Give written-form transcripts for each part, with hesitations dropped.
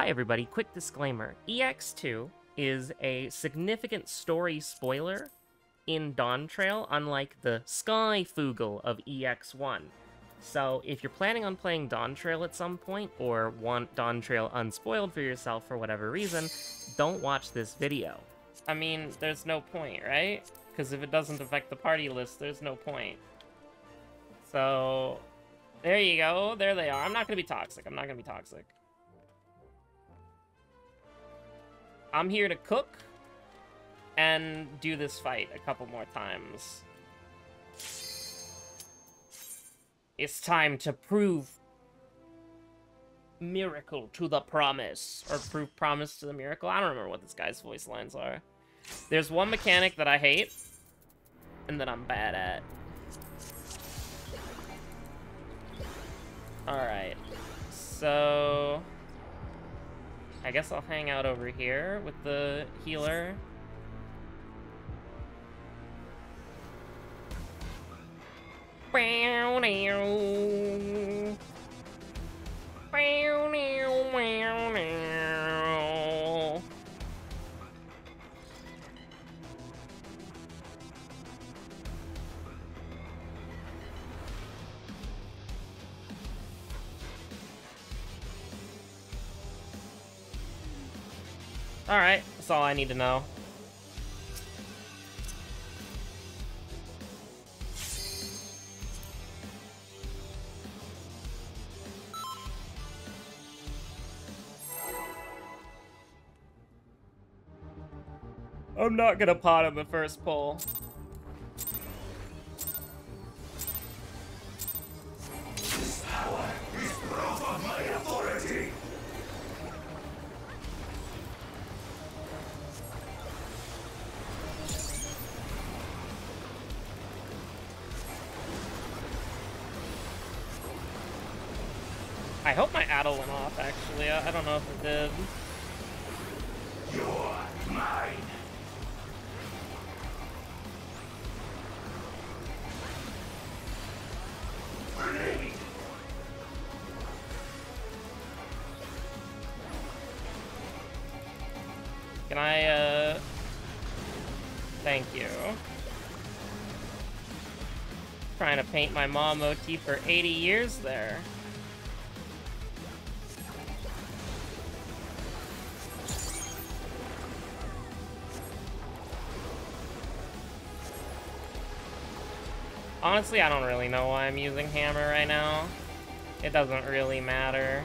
Hi everybody, quick disclaimer. EX2 is a significant story spoiler in Dawntrail, unlike the Sky Foogle of EX1. So if you're planning on playing Dawntrail at some point, or want Dawntrail unspoiled for yourself for whatever reason, don't watch this video. I mean, there's no point, right? Because if it doesn't affect the party list, there's no point. So, there you go, there they are. I'm not gonna be toxic, I'm not gonna be toxic. I'm here to cook and do this fight a couple more times. It's time to prove miracle to the promise. Or prove promise to the miracle. I don't remember what this guy's voice lines are. There's one mechanic that I hate and that I'm bad at. Alright. So I guess I'll hang out over here with the healer. Alright, that's all I need to know. I'm not gonna pot him the first pull. This power is brought on my authority. I hope my Addle went off, actually. I don't know if it did. You're mine. Grenade. Can I, thank you. Trying to paint my mom motif for 80 years there. Honestly, I don't really know why I'm using hammer right now. It doesn't really matter.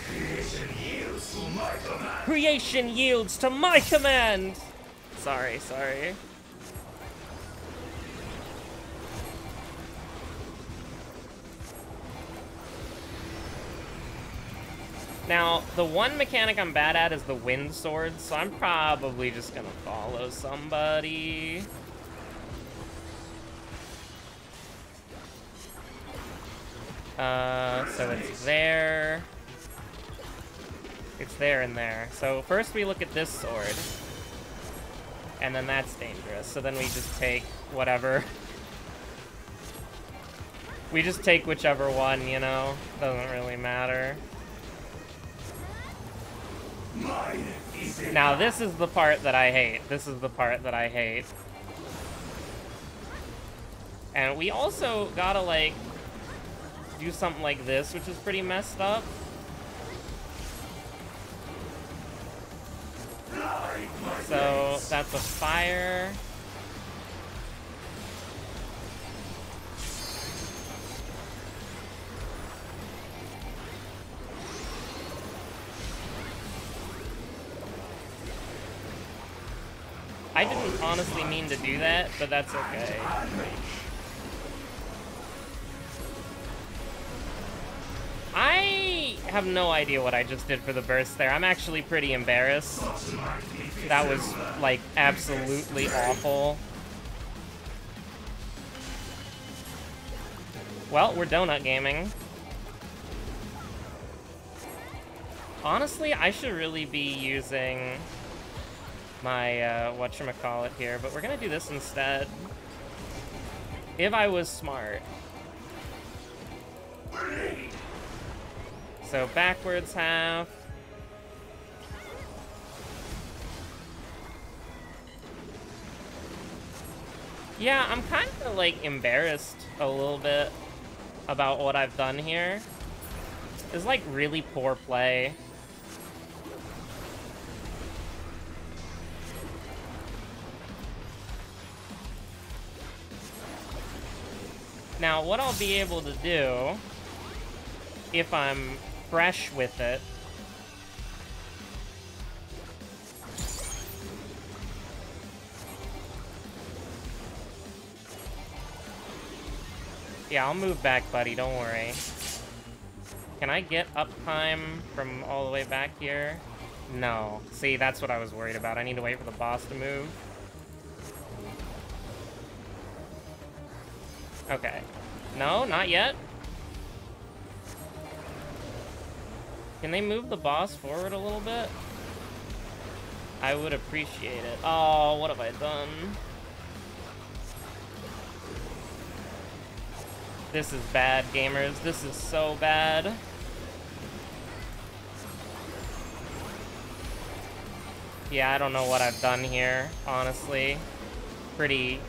Creation yields to my command. Creation yields to my command! Sorry. Now, the one mechanic I'm bad at is the wind sword, so I'm probably just gonna follow somebody. So it's there. It's there and there. So first we look at this sword. And then that's dangerous. So then we just take whatever. We just take whichever one, you know? Doesn't really matter. Now this is the part that I hate. This is the part that I hate. And we also gotta, like, do something like this, which is pretty messed up. So that's a fire. I didn't honestly mean to do that, but that's okay. I have no idea what I just did for the burst there. I'm actually pretty embarrassed. That was, like, absolutely awful. Well, we're donut gaming. Honestly, I should really be using my, whatchamacallit here, but we're gonna do this instead. If I was smart. So backwards half. Yeah, I'm kind of, like, embarrassed a little bit about what I've done here. It's, like, really poor play. Now, what I'll be able to do, if I'm fresh with it, yeah, I'll move back, buddy, don't worry. Can I get uptime from all the way back here? No. See, that's what I was worried about. I need to wait for the boss to move. Okay. No, not yet. Can they move the boss forward a little bit? I would appreciate it. Oh, what have I done? This is bad, gamers. This is so bad. Yeah, I don't know what I've done here, honestly. Pretty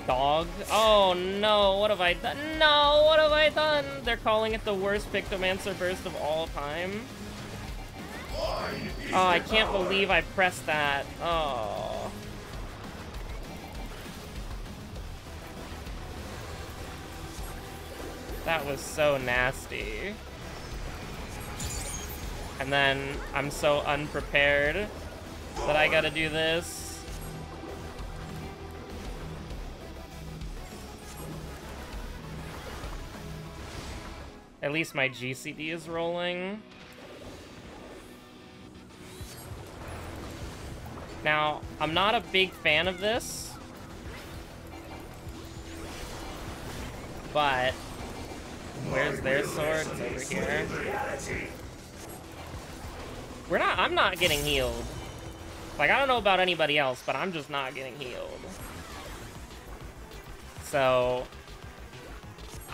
dog. Oh no, what have I done? No, what have I done? They're calling it the worst Pictomancer burst of all time. Oh, I can't believe I pressed that. Oh. That was so nasty. And then I'm so unprepared that I gotta do this. At least my GCD is rolling. Now, I'm not a big fan of this, but where's their sword? It's over here. I'm not getting healed. Like, I don't know about anybody else, but I'm just not getting healed. So,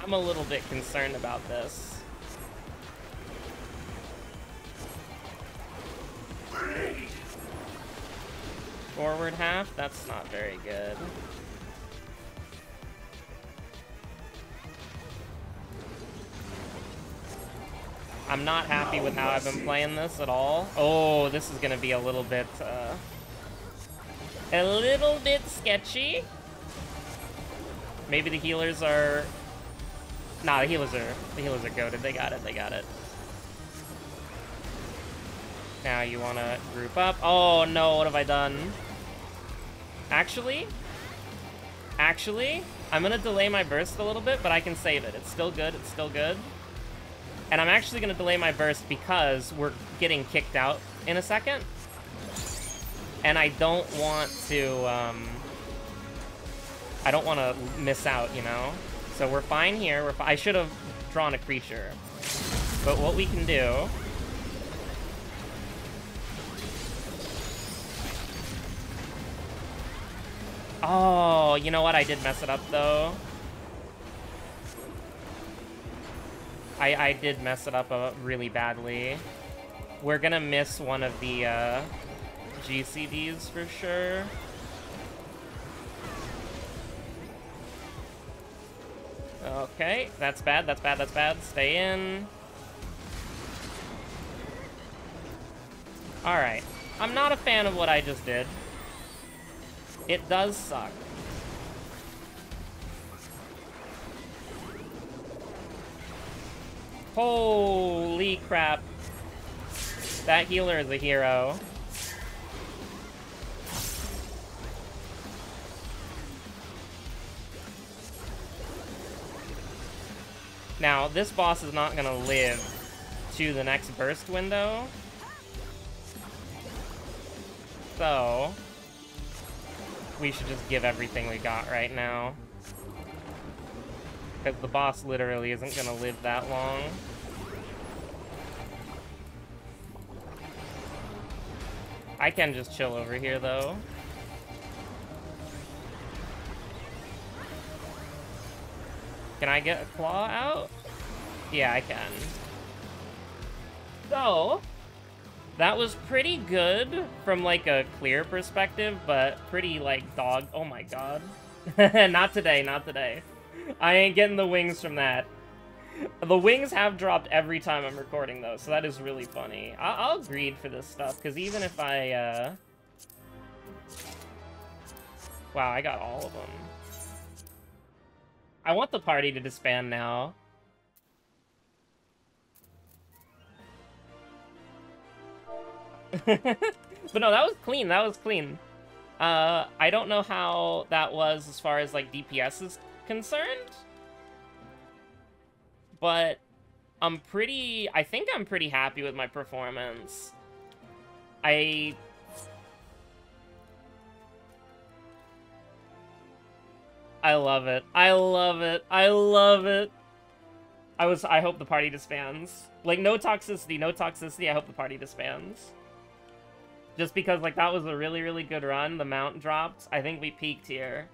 I'm a little bit concerned about this. Forward half? That's not very good. I'm not happy with how I've been playing this at all. Oh, this is gonna be a little bit sketchy. Maybe the healers are... Nah, the healers are goated. They got it. Now you wanna group up. Oh no, what have I done? Actually, I'm gonna delay my burst a little bit, but I can save it. It's still good, And I'm actually gonna delay my burst because we're getting kicked out in a second. And I don't want to, miss out, you know? So we're fine here. I should have drawn a creature. But what we can do... Oh, you know what? I did mess it up, though. I did mess it up really badly. We're gonna miss one of the GCDs for sure. Okay, that's bad. Stay in. Alright. I'm not a fan of what I just did. It does suck. Holy crap. That healer is a hero. Now, this boss is not gonna live to the next burst window. So, we should just give everything we got right now. Because the boss literally isn't gonna live that long. I can just chill over here, though. Can I get a claw out? Yeah, I can. So, that was pretty good from, like, a clear perspective, but pretty, like, dog... Oh my god. Not today, not today. I ain't getting the wings from that. The wings have dropped every time I'm recording, though, so that is really funny. I'll greed for this stuff, because even if I, Wow, I got all of them. I want the party to disband now. But no, that was clean, that was clean. I don't know how that was as far as, like, DPS is concerned. But I think I'm pretty happy with my performance. I love it. I love it. I love it. I hope the party disbands. Like, no toxicity, no toxicity. I hope the party disbands. Just because, like, that was a really, really good run. The mount dropped. I think we peaked here.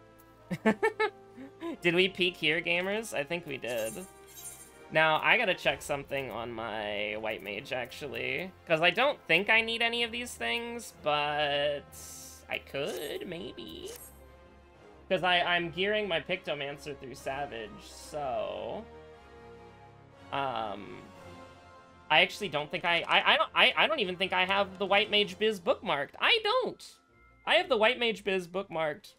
Did we peak here, gamers? I think we did. Now, I gotta check something on my white mage, actually. Because I don't think I need any of these things, but I could, maybe. Because I'm gearing my Pictomancer through Savage, so... I actually don't think I don't even think I have the White Mage Biz bookmarked. I don't! I have the White Mage Biz bookmarked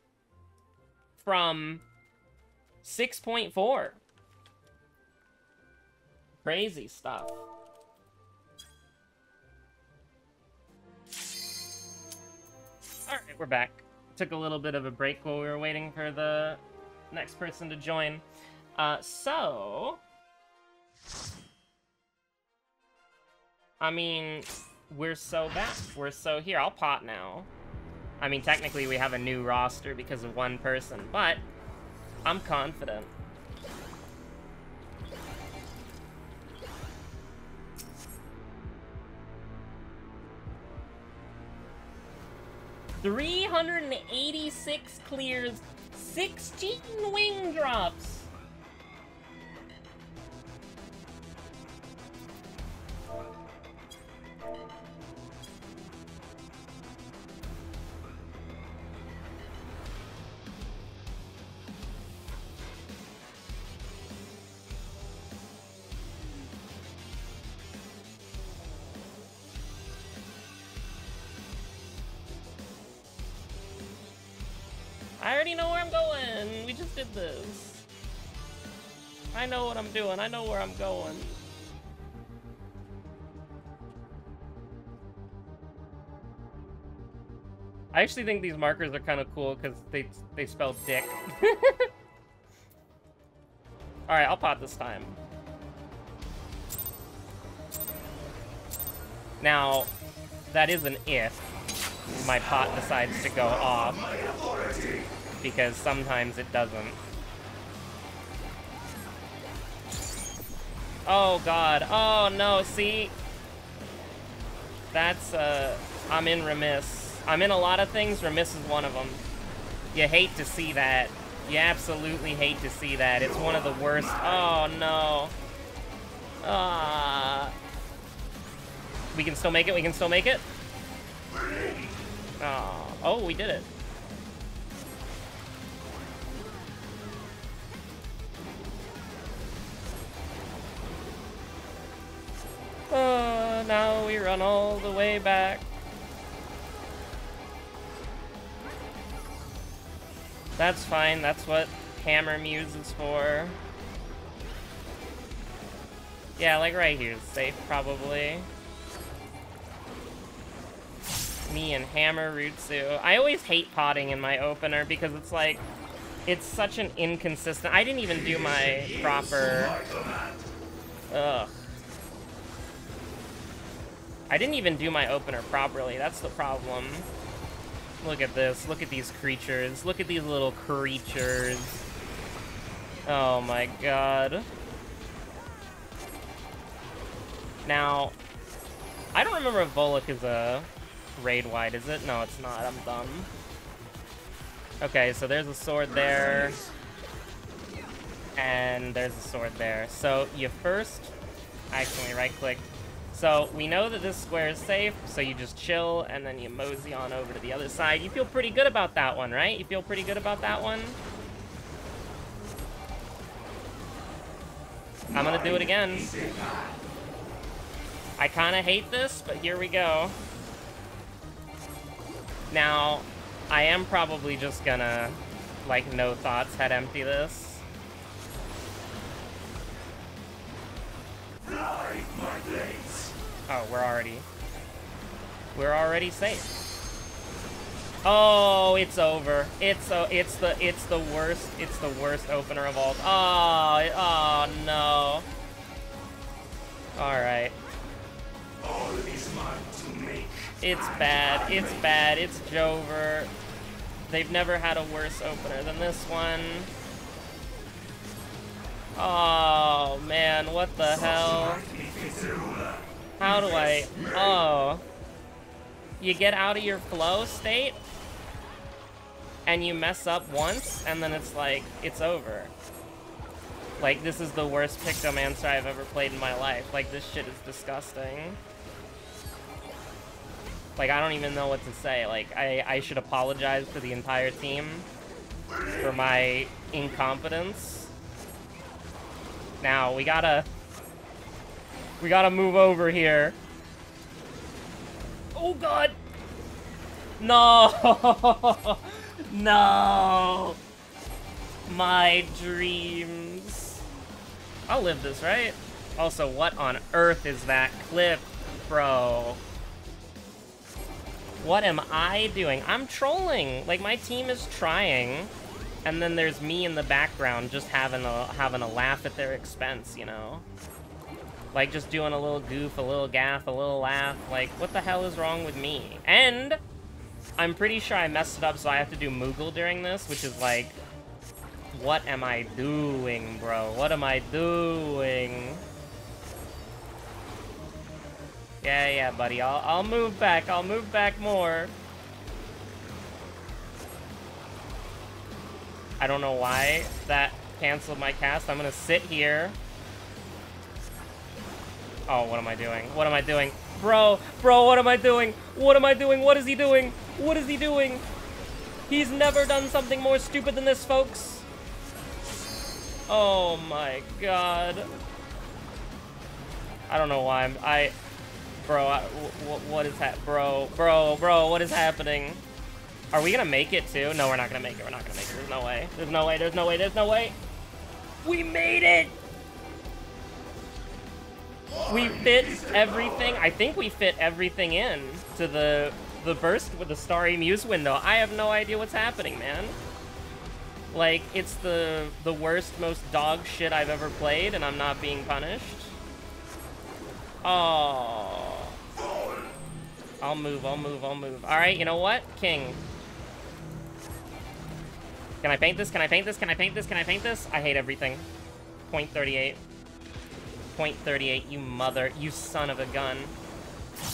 from 6.4. Crazy stuff. Alright, we're back. Took a little bit of a break while we were waiting for the next person to join. I mean, we're so back. We're so here. I'll pot now. I mean, technically we have a new roster because of one person, but I'm confident. $386 clears, 16 wing drops. I already know where I'm going. We just did this. I know what I'm doing. I know where I'm going. I actually think these markers are kind of cool because they spell dick. Alright, I'll pot this time. Now, that is an if my pot decides to go off, because sometimes it doesn't. Oh god, oh no, see? That's, I'm in remiss. I'm in a lot of things, remiss is one of them. You hate to see that. You absolutely hate to see that. It's one of the worst. Oh no. We can still make it, we can still make it. Oh, we did it. Now we run all the way back. That's fine, that's what Hammer Muse is for. Yeah, like right here is safe, probably. Me and Hammer Rutsu. I always hate potting in my opener because it's like, it's such an inconsistent... I didn't even do my proper... Ugh. I didn't even do my opener properly, that's the problem. Look at this, look at these creatures. Look at these little creatures. Oh my god. Now, I don't remember if Volok is a raid wide, is it? No, it's not, I'm dumb. Okay, so there's a sword there. And there's a sword there. So you first... I accidentally right-clicked. So we know that this square is safe, so you just chill, and then you mosey on over to the other side. You feel pretty good about that one, right? You feel pretty good about that one? I'm gonna do it again. I kinda hate this, but here we go. Now, I am probably just gonna, like, no thoughts, head empty this. Oh, we're already safe. Oh, it's over. It's the worst opener of all. Oh no. All right. It's bad. It's bad. It's Jover. They've never had a worse opener than this one. Oh man, what the hell? How do I... Oh. You get out of your flow state, and you mess up once, and then it's like, it's over. Like, this is the worst Pictomancer I've ever played in my life. Like, this shit is disgusting. Like, I don't even know what to say. Like, I should apologize to the entire team for my incompetence. Now, we gotta move over here. Oh god! No! No! My dreams. I'll live this, right? Also, what on earth is that clip, bro? What am I doing? I'm trolling. Like, my team is trying, and then there's me in the background just having a laugh at their expense, you know? Like, just doing a little goof, a little gaff, a little laugh. Like, what the hell is wrong with me? And I'm pretty sure I messed it up, so I have to do Moogle during this, which is like, what am I doing, bro? What am I doing? Yeah, buddy. I'll move back. I'll move back more. I don't know why that canceled my cast. I'm gonna sit here. Oh, what am I doing? What am I doing? Bro, what am I doing? What am I doing? What is he doing? What is he doing? He's never done something more stupid than this, folks. Oh my god. I don't know why what is that? Bro, what is happening? Are we gonna make it too? No, we're not gonna make it. We're not gonna make it. There's no way. There's no way. There's no way. There's no way. We made it! We fit everything. I think we fit everything in to the burst with the Starry Muse window. I have no idea what's happening, man. Like, it's the worst, most dog shit I've ever played, and I'm not being punished. Oh. I'll move. Alright, you know what? King. Can I paint this? Can I paint this? Can I paint this? Can I paint this? I hate everything. 0.38. 0.38, you son of a gun.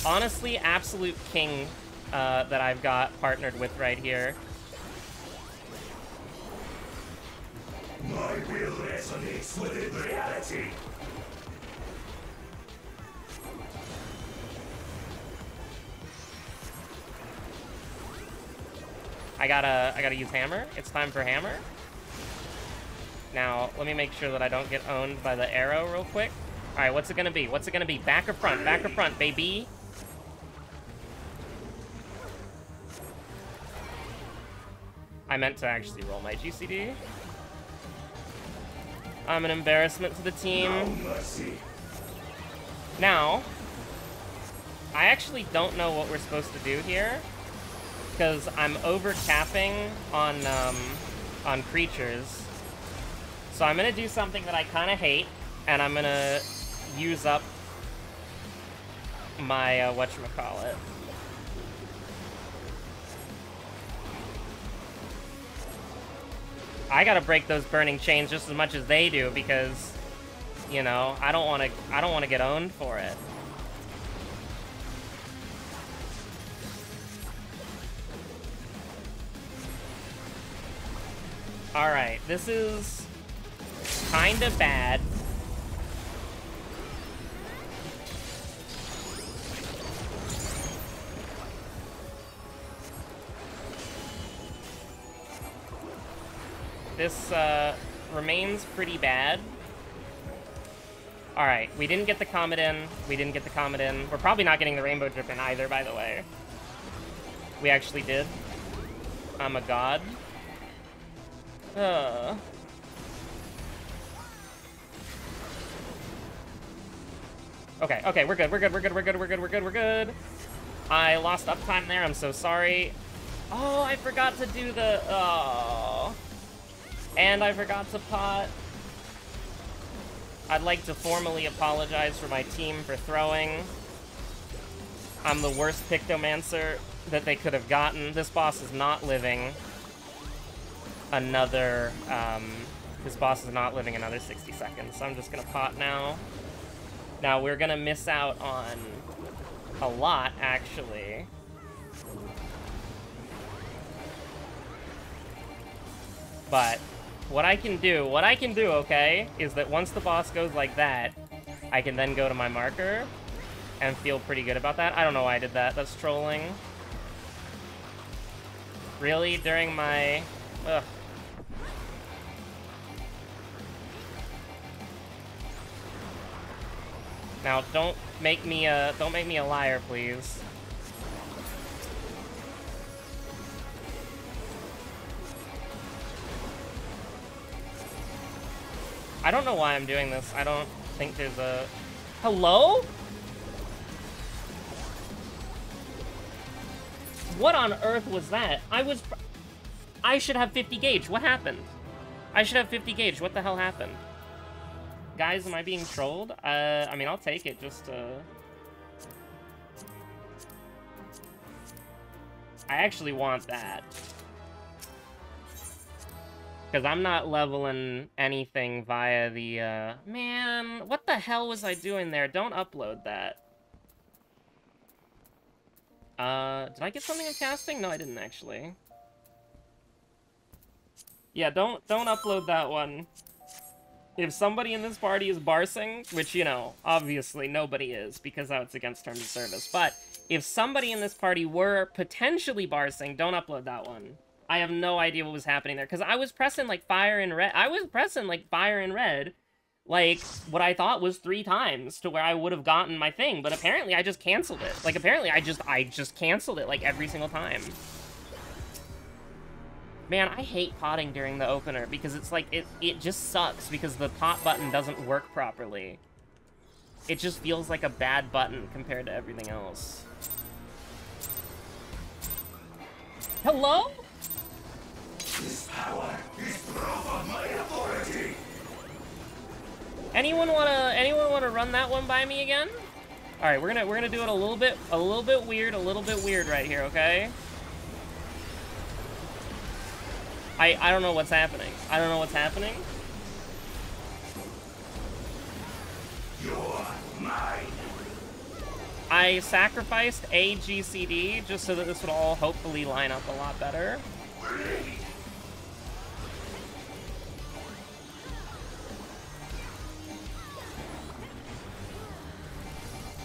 Honestly, absolute king that I've got partnered with right here. My will resonates within reality. I gotta use hammer. It's time for hammer. Now, let me make sure that I don't get owned by the arrow real quick. Alright, what's it gonna be? What's it gonna be? Back or front? Back or front, baby? I meant to actually roll my GCD. I'm an embarrassment to the team. Now, I actually don't know what we're supposed to do here, because I'm over-capping on creatures. So I'm gonna do something that I kind of hate, and I'm gonna use up my, whatchamacallit. I gotta break those burning chains just as much as they do, because, you know, I don't wanna get owned for it. Alright, this is kinda bad. This, remains pretty bad. Alright, we didn't get the comet in. We didn't get the comet in. We're probably not getting the rainbow drip in either, by the way. We actually did. I'm a god. Okay, we're good. I lost uptime there, I'm so sorry. Oh, I forgot to do the... Oh. And I forgot to pot. I'd like to formally apologize for my team for throwing. I'm the worst Pictomancer that they could have gotten. This boss is not living another, this boss is not living another 60 seconds, so I'm just gonna pot now. Now, we're gonna miss out on a lot, actually. But what I can do, okay, is that once the boss goes like that, I can then go to my marker and feel pretty good about that. I don't know why I did that. That's trolling. Really? During my... Ugh. Now, don't make me a liar, please. I don't know why I'm doing this. I don't think there's a... Hello? What on earth was that? I should have 50 gauge. What happened? I should have 50 gauge. What the hell happened? Guys, am I being trolled? I mean, I'll take it just to... I actually want that. Because I'm not leveling anything via the, Man, what the hell was I doing there? Don't upload that. Did I get something in casting? No, I didn't, actually. Yeah, don't upload that one. If somebody in this party is barsing, which, you know, obviously nobody is, because that's against terms of service, but if somebody in this party were potentially barsing, don't upload that one. I have no idea what was happening there, because I was pressing, like, fire and red. I was pressing, like, fire and red, like, what I thought was 3 times to where I would have gotten my thing, but apparently I just canceled it. Like, apparently I just canceled it, like, every single time. Man, I hate potting during the opener, because it's like, it just sucks, because the pot button doesn't work properly. It just feels like a bad button compared to everything else. Hello? This power is proof of my authority. Anyone wanna run that one by me again? All right, we're gonna do it a little bit weird right here, okay? I don't know what's happening. I don't know what's happening. You're mine. I sacrificed a GCD just so that this would all hopefully line up a lot better.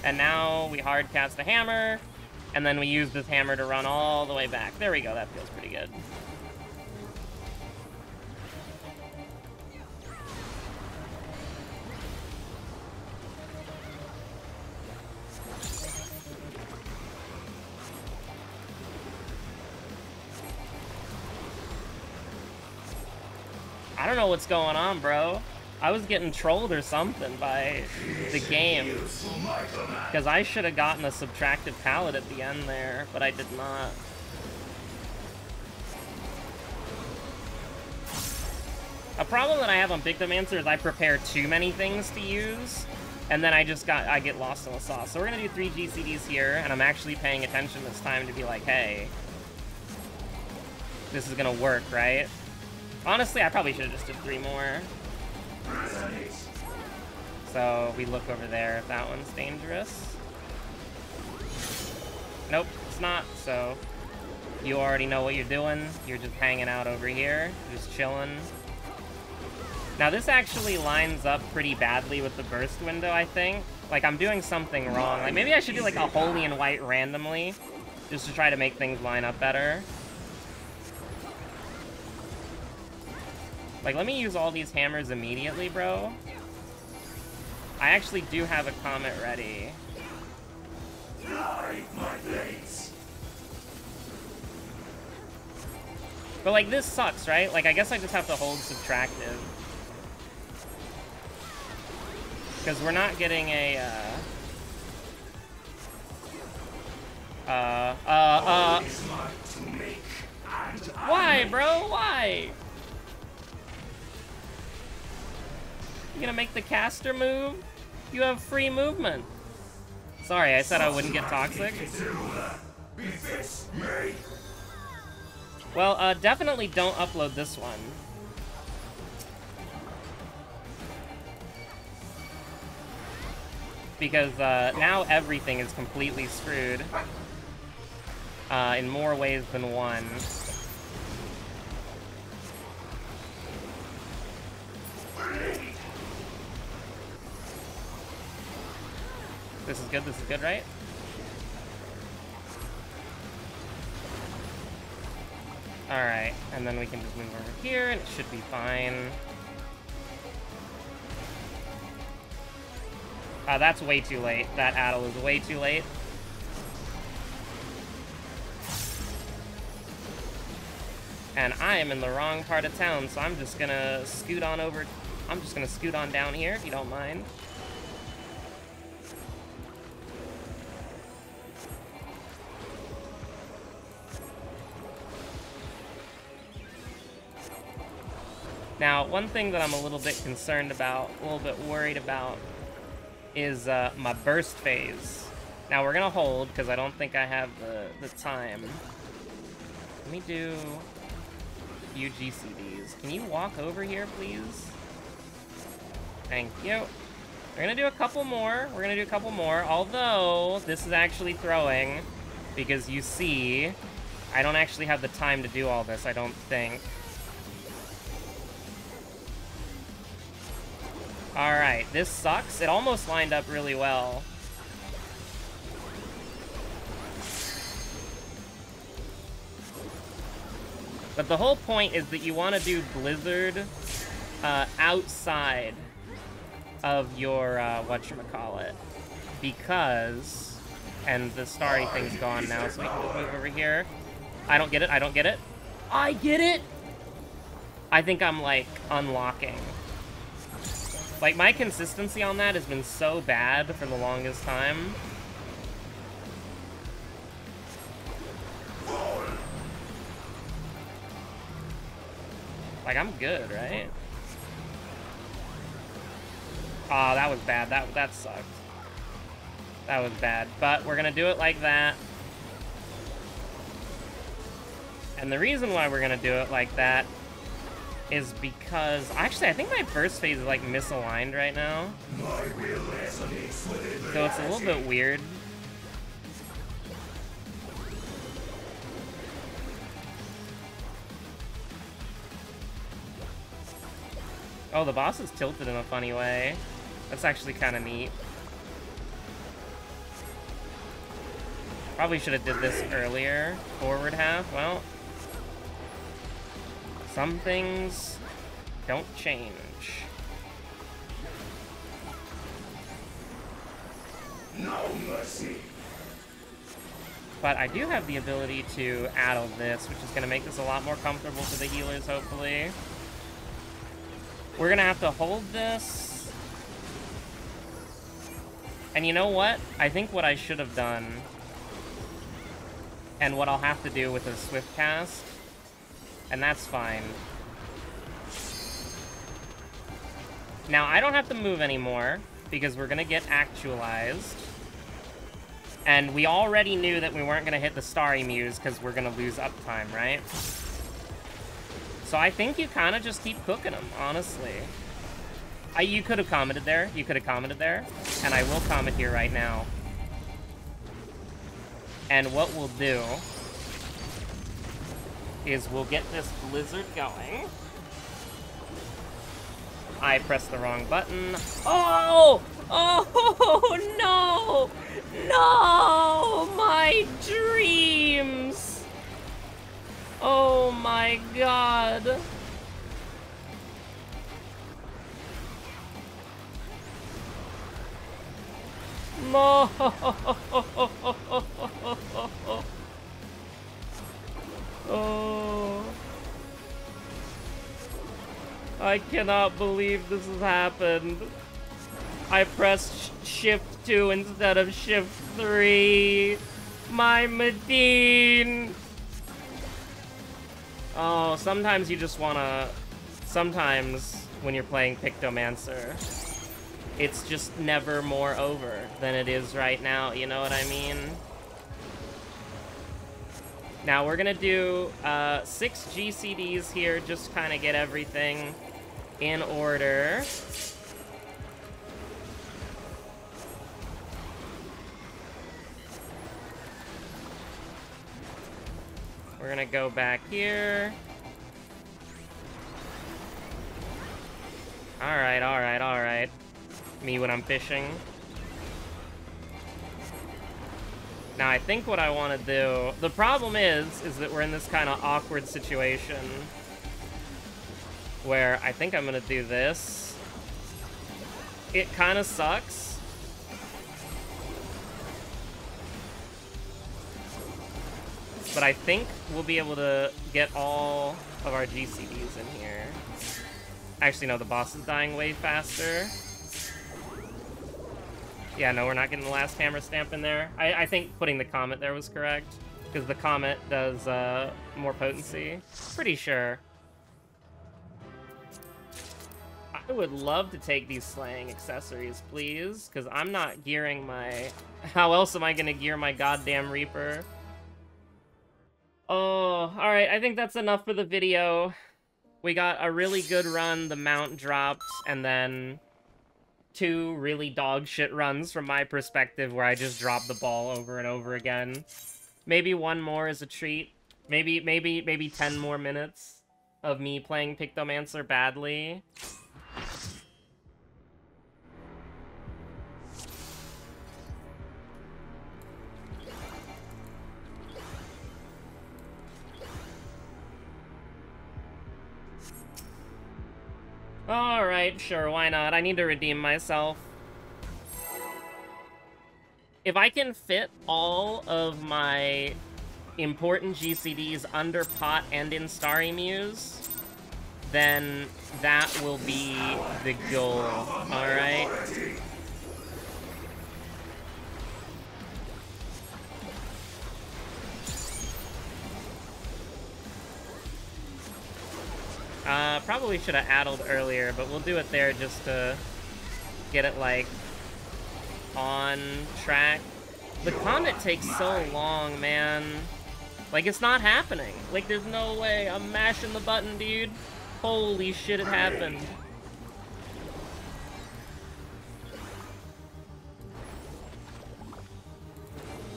And now we hard cast a hammer, and then we use this hammer to run all the way back. There we go, that feels pretty good. I don't know what's going on, bro. I was getting trolled or something by the game. Because I should have gotten a subtractive pallet at the end there, but I did not. A problem that I have on Pictomancer is I prepare too many things to use, and then I get lost in the sauce. So we're gonna do 3 GCDs here, and I'm actually paying attention this time to be like, hey, this is gonna work, right? Honestly, I probably should have just did 3 more. So we look over there if that one's dangerous. Nope, it's not, so you already know what you're doing. You're just hanging out over here, just chilling. Now this actually lines up pretty badly with the burst window, I think. Like, I'm doing something wrong. Like, maybe I should do, like, a holy and white randomly, just to try to make things line up better. Like, let me use all these hammers immediately, bro. I actually do have a comet ready. Fly, my blades. But, like, this sucks, right? Like, I guess I just have to hold subtractive. Because we're not getting a, Why, bro? Why? You gonna make the caster move? You have free movement. Sorry, I said I wouldn't get toxic. Well, definitely don't upload this one. Because now everything is completely screwed. In more ways than one. This is good, right? Alright, and then we can just move over here, and it should be fine. That's way too late. That addle is way too late. And I am in the wrong part of town, so I'm just gonna scoot on over. I'm just gonna scoot on down here, if you don't mind. Now, one thing that I'm a little bit concerned about, a little bit worried about, is my burst phase. Now, we're gonna hold, because I don't think I have the time. Let me do a few GCDs. Can you walk over here, please? Thank you. We're gonna do a couple more. We're gonna do a couple more, although this is actually throwing, because you see, I don't actually have the time to do all this, I don't think. Alright, this sucks. It almost lined up really well. But the whole point is that you want to do Blizzard outside of your, whatchamacallit. Because, and the starry thing's gone now, so we can just move over here. I don't get it, I don't get it. I get it! I think I'm, like, unlocking. Like, my consistency on that has been so bad for the longest time. Like, I'm good, right? Aw, that was bad. That sucked. That was bad. But we're gonna do it like that. And the reason why we're gonna do it like that is because... Actually, I think my first phase is, like, misaligned right now. So it's a little bit weird. Oh, the boss is tilted in a funny way. That's actually kind of neat. Probably should have did this earlier. Forward half, well... Some things don't change. No mercy. But I do have the ability to addle this, which is going to make this a lot more comfortable for the healers, hopefully. We're going to have to hold this. And you know what? I think what I should have done, and what I'll have to do with a swift cast, and that's fine. Now, I don't have to move anymore, because we're gonna get actualized. And we already knew that we weren't gonna hit the Starry Muse, because we're gonna lose uptime, right? So I think you kind of just keep cooking them, honestly. You could have commented there, you could have commented there, and I will comment here right now. And what we'll do is we'll get this blizzard going. I pressed the wrong button. Oh! Oh, no! No! My dreams! Oh my god. No! Oh. I cannot believe this has happened. I pressed Shift 2 instead of Shift 3. My Medine. Oh, sometimes you just wanna... Sometimes, when you're playing Pictomancer, it's just never more over than it is right now, you know what I mean? Now, we're gonna do 6 GCDs here, just kind of get everything in order. We're gonna go back here. Alright, alright, alright. Me when I'm fishing. Now, I think what I want to do... The problem is that we're in this kind of awkward situation where I think I'm gonna do this. It kind of sucks. But I think we'll be able to get all of our GCDs in here. Actually, no, the boss is dying way faster. Yeah, no, we're not getting the last hammer stamp in there. I think putting the comet there was correct, because the comet does more potency. Pretty sure. I would love to take these slaying accessories, please, because I'm not gearing my... How else am I going to gear my goddamn Reaper? Oh, alright, I think that's enough for the video. We got a really good run, the mount dropped, and then 2 really dog shit runs from my perspective where I just drop the ball over and over again. Maybe 1 more is a treat. Maybe 10 more minutes of me playing Pictomancer badly. Alright, sure, why not? I need to redeem myself. If I can fit all of my important GCDs under Pot and in Starry Muse, then that will be the goal, alright? Probably should have addled earlier, but we'll do it there just to get it, like, on track. The comet takes so long, man. Like, it's not happening. Like, there's no way. I'm mashing the button, dude. Holy shit, it happened.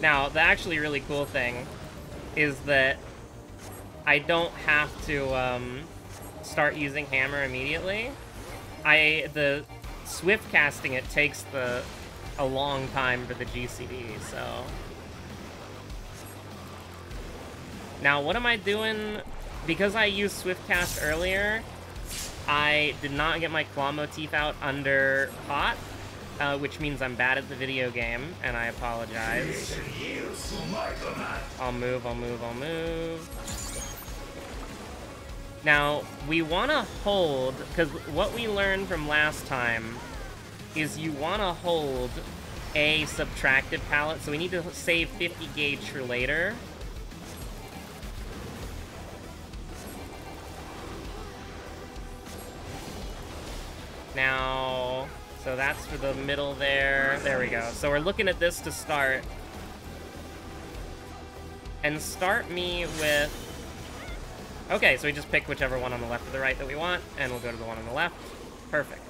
Now, the actually really cool thing is that I don't have to, start using hammer immediately. The swift casting it takes a long time for the GCD, so. Now, what am I doing? Because I used swift cast earlier, I did not get my claw motif out under Pot, which means I'm bad at the video game, and I apologize. I'll move. Now, we want to hold, because what we learned from last time is you want to hold a subtracted palette, so we need to save 50 gauge for later. Now, so that's for the middle there. There we go. So we're looking at this to start. And start me with... Okay, so we just pick whichever one on the left or the right that we want, and we'll go to the one on the left. Perfect.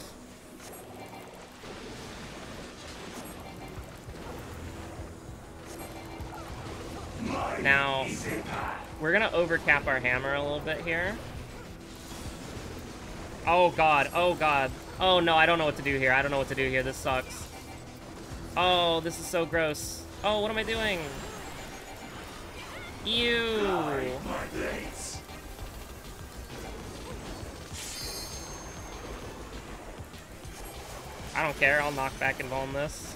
Now, we're gonna overcap our hammer a little bit here. Oh god, oh god. Oh no, I don't know what to do here. I don't know what to do here. This sucks. Oh, this is so gross. Oh, what am I doing? Ew. I don't care. I'll knock back and on this.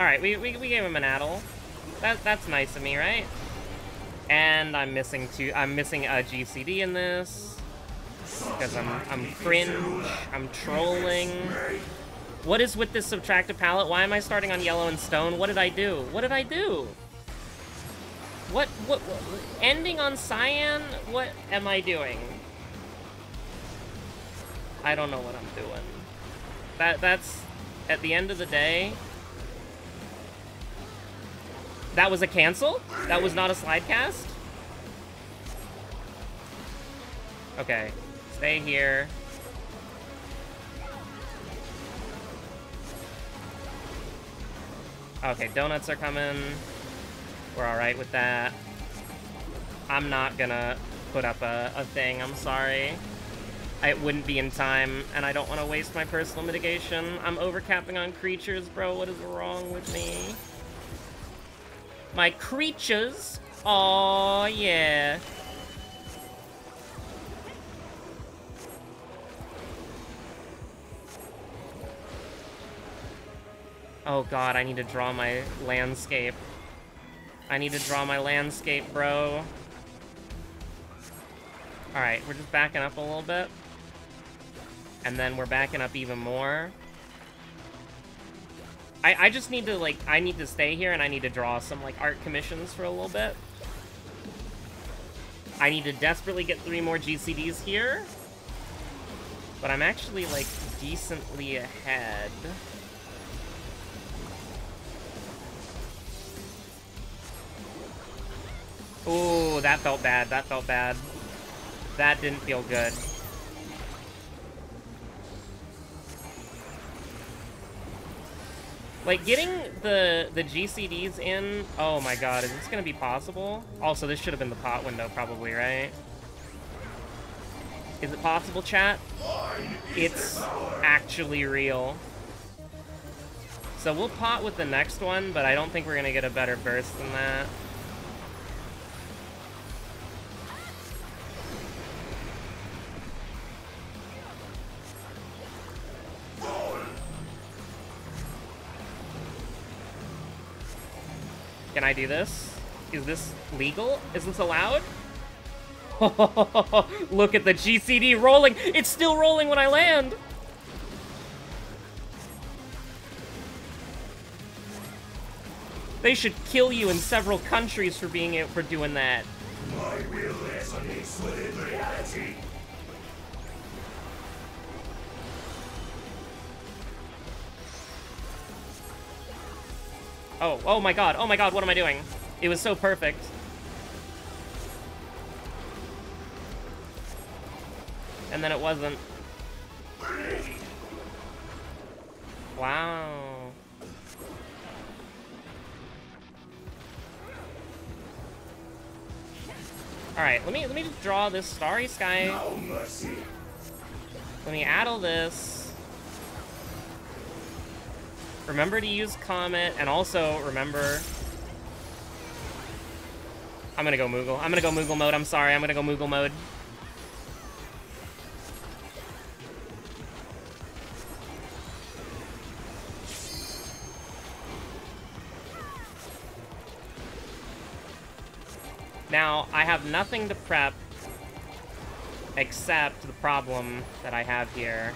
Alright, we gave him an addle. That's nice of me, right? And I'm missing a GCD in this. Because I'm cringe. I'm trolling. What is with this subtractive palette? Why am I starting on yellow and stone? What did I do? What did I do? What ending on cyan? What am I doing? I don't know what I'm doing. That's at the end of the day. That was a cancel? That was not a slide cast? Okay. Stay here. Okay, donuts are coming. We're alright with that. I'm not gonna put up a thing, I'm sorry. It wouldn't be in time, and I don't want to waste my personal mitigation. I'm overcapping on creatures, bro. What is wrong with me? My creatures? Oh yeah. Oh god, I need to draw my landscape. I need to draw my landscape, bro. Alright, we're just backing up a little bit. And then we're backing up even more. I just need to, like, I need to stay here and I need to draw some, like, art commissions for a little bit. I need to desperately get 3 more GCDs here. But I'm actually, like, decently ahead. Ooh, that felt bad. That felt bad. That didn't feel good. Like, getting the GCDs in... Oh my god, is this gonna be possible? Also, this should have been the pot window, probably, right? Is it possible, chat? It's actually real. So we'll pot with the next one, but I don't think we're gonna get a better burst than that. Can I do this? Is this legal? Is this allowed? Look at the GCD rolling! It's still rolling when I land! They should kill you in several countries for doing that. My will resonates within reality. Oh my god, what am I doing? It was so perfect. And then it wasn't. Wow. Alright, let me just draw this starry sky. No mercy. Let me addle this. Remember to use Comet, and also remember... I'm gonna go Moogle. I'm gonna go Moogle mode, I'm sorry, I'm gonna go Moogle mode. Now, I have nothing to prep except the problem that I have here.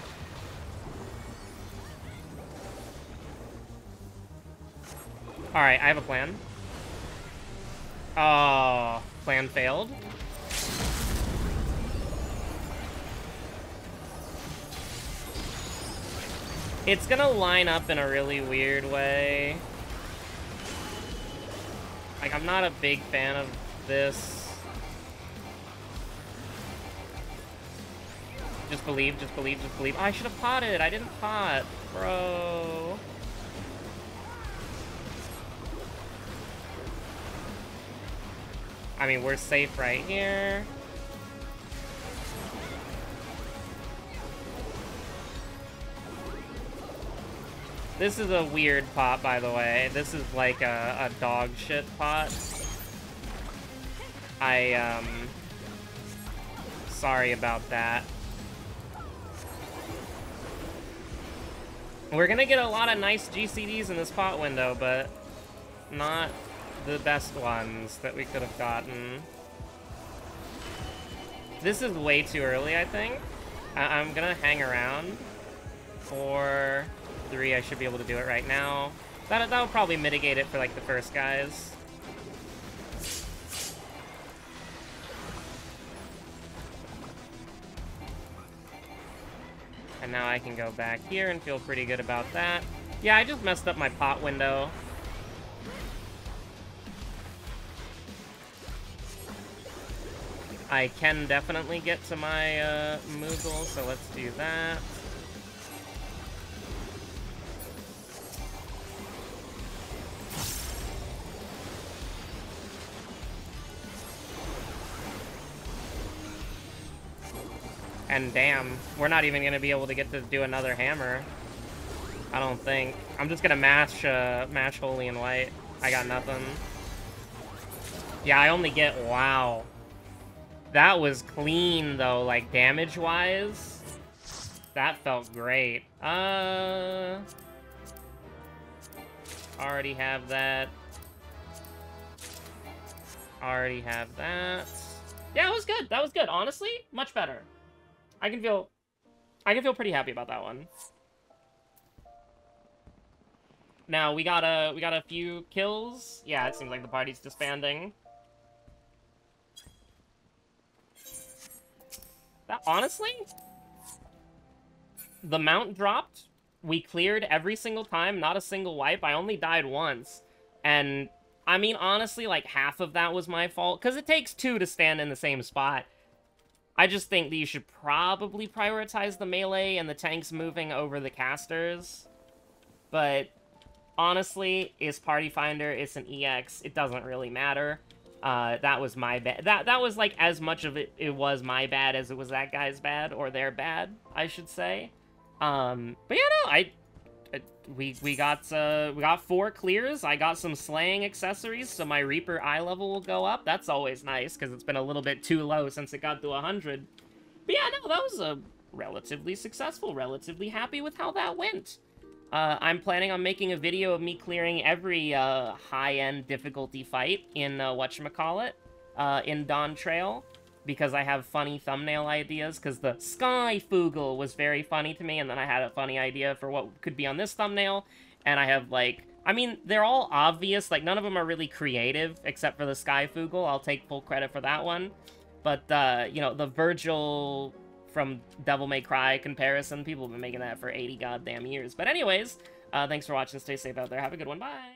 Alright, I have a plan. Oh, plan failed. It's gonna line up in a really weird way. Like, I'm not a big fan of this. Just believe, just believe, just believe. Oh, I should have potted. I didn't pot, bro. I mean, we're safe right here. This is a weird pot, by the way. This is like a dog shit pot. Sorry about that. We're gonna get a lot of nice GCDs in this pot window, but not the best ones that we could have gotten. This is way too early, I think. I'm gonna hang around. 4, 3, I should be able to do it right now. That'll probably mitigate it for, like, the first guys. And now I can go back here and feel pretty good about that. Yeah, I just messed up my pot window. I can definitely get to my Moogle, so let's do that. And damn, we're not even gonna be able to get to do another hammer. I don't think. I'm just gonna mash Holy and White. I got nothing. Yeah, I only get, wow. That was clean though, like damage-wise. That felt great. Already have that. Already have that. Yeah, it was good. That was good. Honestly, much better. I can feel pretty happy about that one. Now we got a few kills. Yeah, it seems like the party's disbanding. That, honestly, the mount dropped. We cleared every single time, not a single wipe. I only died once. And, I mean, honestly, like, half of that was my fault. Because it takes 2 to stand in the same spot. I just think that you should probably prioritize the melee and the tanks moving over the casters. But, honestly, it's Party Finder, it's an EX, it doesn't really matter. That was my bad. That was, like, as much of it was my bad as it was that guy's bad, or their bad, I should say. But yeah, no, we got 4 clears. I got some slaying accessories, so my Reaper eye level will go up. That's always nice, because it's been a little bit too low since it got to 100. But yeah, no, that was a relatively successful, relatively happy with how that went. I'm planning on making a video of me clearing every high-end difficulty fight in whatchamacallit, in dawntrail, because I have funny thumbnail ideas, because the Sky Foogle was very funny to me, and then I had a funny idea for what could be on this thumbnail, and I have, like, I mean, they're all obvious, like, none of them are really creative, except for the Sky Foogle. I'll take full credit for that one. But, you know, the Vergil from Devil May Cry comparison, people have been making that for 80 goddamn years. But anyways, thanks for watching, stay safe out there, have a good one, bye!